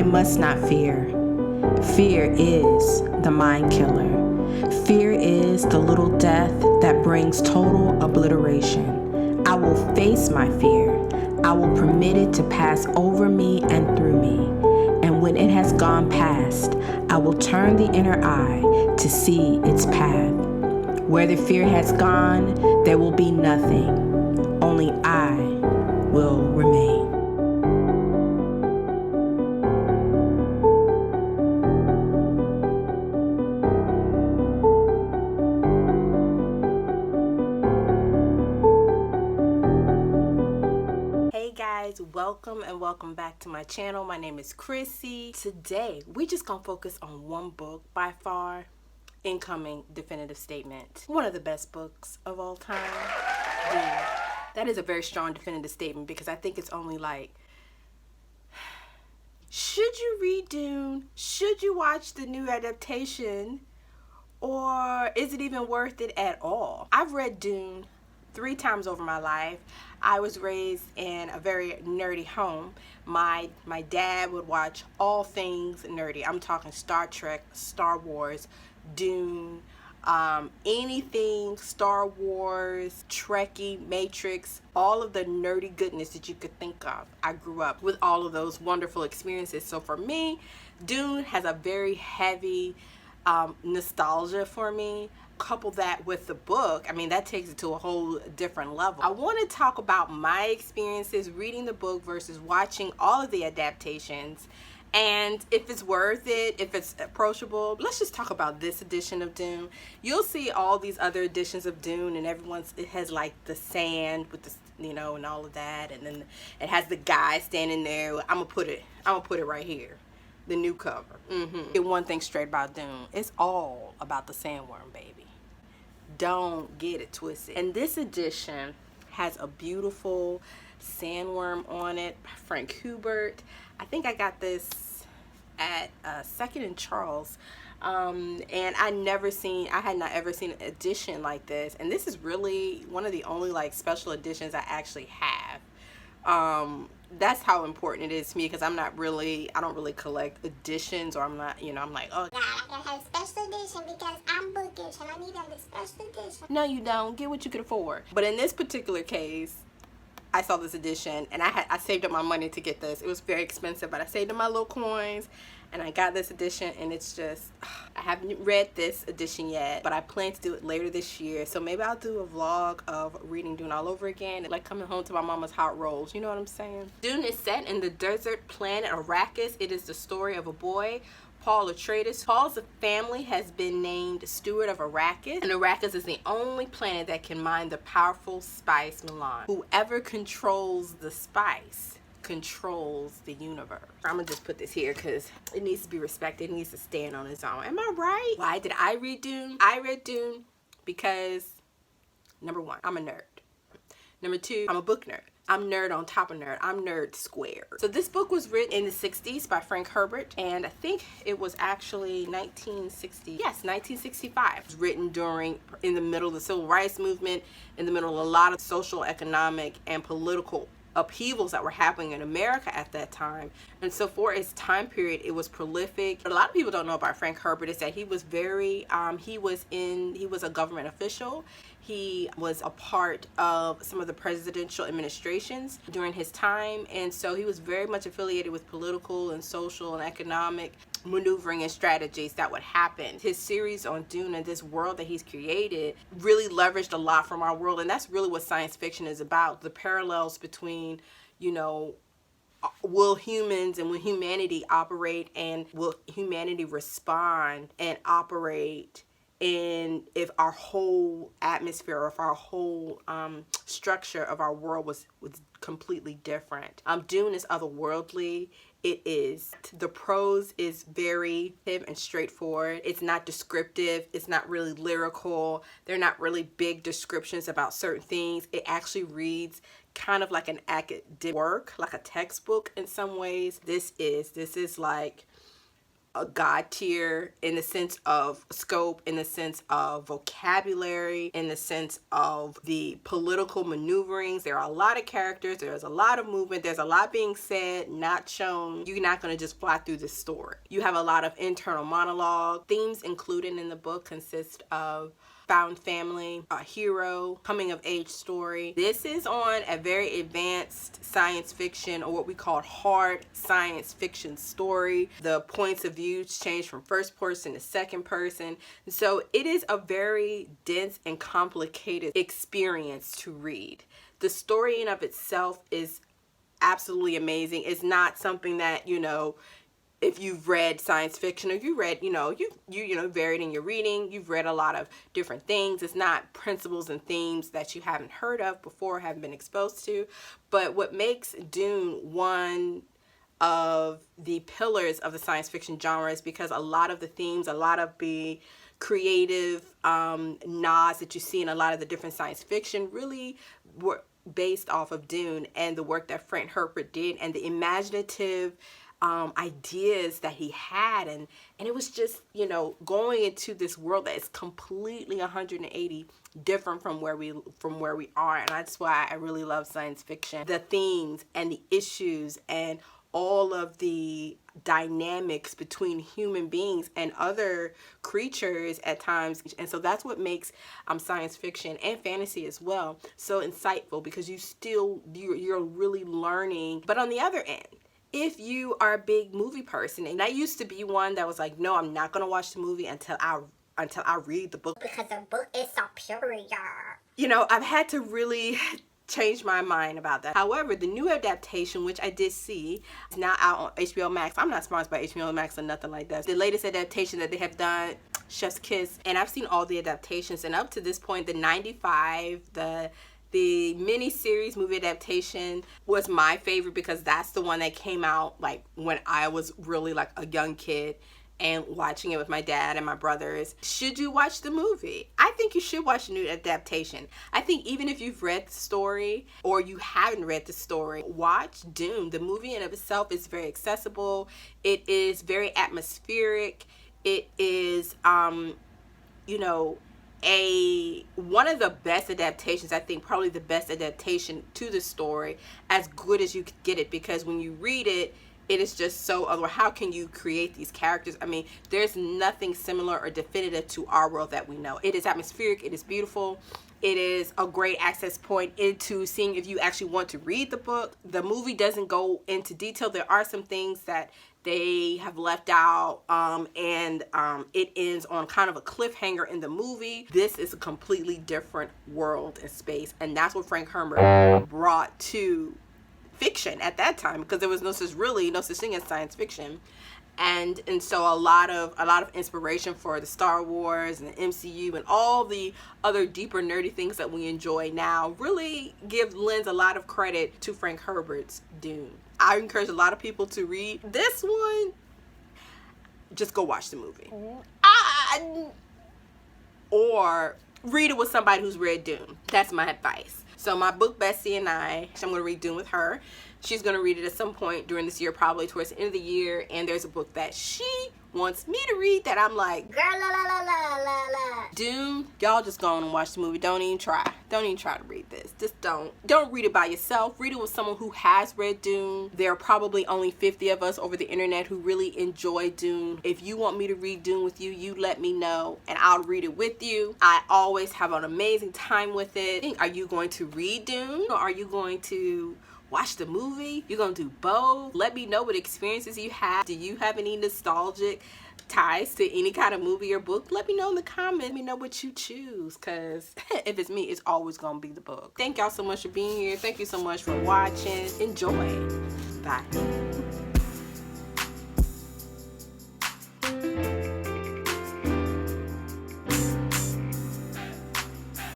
must not fear. Fear is the mind killer. Fear is the little death that brings total obliteration. I will face my fear. I will permit it to pass over me and through me. And when it has gone past, I will turn the inner eye to see its path. Where the fear has gone, there will be nothing. Only I will remain. Hey guys, welcome and welcome back to my channel. My name is Chrissy. Today, we just gonna focus on one book, by far, incoming definitive statement. One of the best books of all time. Dune. That is a very strong definitive statement because I think it's only like, should you read Dune? Should you watch the new adaptation? Or is it even worth it at all? I've read Dune 3 times over my life. I was raised in a very nerdy home. My dad would watch all things nerdy. I'm talking Star Trek, Star Wars, Dune, anything Star Wars, Trekkie, Matrix, all of the nerdy goodness that you could think of. I grew up with all of those wonderful experiences. So for me, Dune has a very heavy nostalgia for me. Couple that with the book, I mean, that takes it to a whole different level. I want to talk about my experiences reading the book versus watching all of the adaptations, and if it's worth it, if it's approachable. Let's just talk about this edition of Dune. You'll see all these other editions of Dune, and it has like the sand with the, and all of that, and then it has the guy standing there. I'm gonna put it right here. The new cover. Get one thing straight about Dune. It's all about the sandworm, baby. Don't get it twisted. And this edition has a beautiful sandworm on it by Frank Herbert. I think I got this at Second and Charles. And I had not ever seen an edition like this. And this is really one of the only like special editions I actually have. That's how important it is to me because I don't really collect editions, or I'm not, I'm like, oh, nah, I gotta have a special edition because I'm bookish and I need a special edition. No, you don't. Get what you can afford. But in this particular case, I saw this edition and I saved up my money to get this. It was very expensive, but I saved up my little coins and I got this edition, and it's just, I haven't read this edition yet, but I plan to do it later this year. So maybe I'll do a vlog of reading Dune all over again, like coming home to my mama's hot rolls. You know what I'm saying? Dune is set in the desert planet Arrakis. It is the story of a boy, Paul Atreides. Paul's family has been named steward of Arrakis, and Arrakis is the only planet that can mine the powerful spice melange. Whoever controls the spice controls the universe. I'm gonna just put this here because it needs to be respected. It needs to stand on its own. Am I right? Why did I read Dune? I read Dune because, number 1, I'm a nerd. Number 2, I'm a book nerd. I'm nerd on top of nerd. I'm nerd squared. So this book was written in the 60s by Frank Herbert, and I think it was actually 1965. It was written in the middle of the Civil Rights Movement, in the middle of a lot of social, economic, and political upheavals that were happening in America at that time. And so for its time period, it was prolific. What a lot of people don't know about Frank Herbert is that he was very he was a government official. He was a part of some of the presidential administrations during his time, and so he was very much affiliated with political and social and economic maneuvering and strategies that would happen. His series on Dune and this world that he's created really leveraged a lot from our world, and that's really what science fiction is about. The parallels between, will humans and will humanity operate, and will humanity respond and operate in if our whole atmosphere, or if our whole structure of our world was completely different. Dune is otherworldly. The prose is very and straightforward. It's not descriptive. It's not really lyrical. They're not really big descriptions about certain things. It actually reads kind of like an academic work, like a textbook in some ways. This is like a god tier in the sense of scope, in the sense of vocabulary, in the sense of the political maneuverings. There are a lot of characters, there's a lot of movement, there's a lot being said, not shown. You're not going to just fly through this story. You have a lot of internal monologue. Themes included in the book consist of found family, a hero, coming of age story. This is on a very advanced science fiction, or what we call hard science fiction story. The points of view change from first person to second person. So it is a very dense and complicated experience to read. The story in of itself is absolutely amazing. It's not something that, you know, if you've read science fiction, or you read, you varied in your reading, you've read a lot of different things. It's not principles and themes that you haven't heard of before, haven't been exposed to. But what makes Dune one of the pillars of the science fiction genre is because a lot of the themes, a lot of the creative nods that you see in a lot of the different science fiction really were based off of Dune and the work that Frank Herbert did, and the imaginative ideas that he had, and it was just, going into this world that is completely 180 different from where we are. And that's why I really love science fiction. The themes and the issues and all of the dynamics between human beings and other creatures at times. And so that's what makes science fiction and fantasy as well so insightful, because you're really learning. But on the other end, if you are a big movie person, and I used to be one that was like, no, I'm not gonna watch the movie until I read the book, because the book is superior. I've had to really change my mind about that. However, the new adaptation, which I did see, is now out on HBO Max. I'm not sponsored by HBO Max or nothing like that. The latest adaptation that they have done, Chef's Kiss, and I've seen all the adaptations, and up to this point, the 95, the mini-series movie adaptation was my favorite, because that's the one that came out like when I was really like a young kid and watching it with my dad and my brothers. Should you watch the movie? I think you should watch the new adaptation. I think even if you've read the story or you haven't read the story, watch Dune. The movie in of itself is very accessible. It is very atmospheric. It is one of the best adaptations. I think probably the best adaptation to the story, as good as you could get it, because when you read it, it is just so other. How can you create these characters? I mean, there's nothing similar or definitive to our world that we know. It is atmospheric, it is beautiful. It is a great access point into seeing if you actually want to read the book. The movie doesn't go into detail. There are some things that they have left out, and it ends on kind of a cliffhanger in the movie. This is a completely different world and space, and that's what Frank Herbert brought to fiction at that time, because there was no such thing as science fiction. And so a lot of inspiration for the Star Wars and the MCU and all the other deeper nerdy things that we enjoy now really lends a lot of credit to Frank Herbert's Dune. I encourage a lot of people to read this one. Just go watch the movie. Or read it with somebody who's read Dune. That's my advice. So my book Bessie and I'm going to read Dune with her. She's going to read it at some point during this year, probably towards the end of the year. And there's a book that she wants me to read that I'm like, girl, la la la la la la. Dune, y'all just go on and watch the movie. Don't even try to read this. Just don't read it by yourself. Read it with someone who has read Dune. There are probably only 50 of us over the internet who really enjoy Dune. If you want me to read Dune with you, you let me know and I'll read it with you. I always have an amazing time with it. Are you going to read Dune, or are you going to watch the movie? You're gonna do both? Let me know what experiences you have. Do you have any nostalgic ties to any kind of movie or book? Let me know in the comments. Let me know what you choose, because if it's me, it's always gonna be the book. Thank y'all so much for being here. Thank you so much for watching. Enjoy. Bye.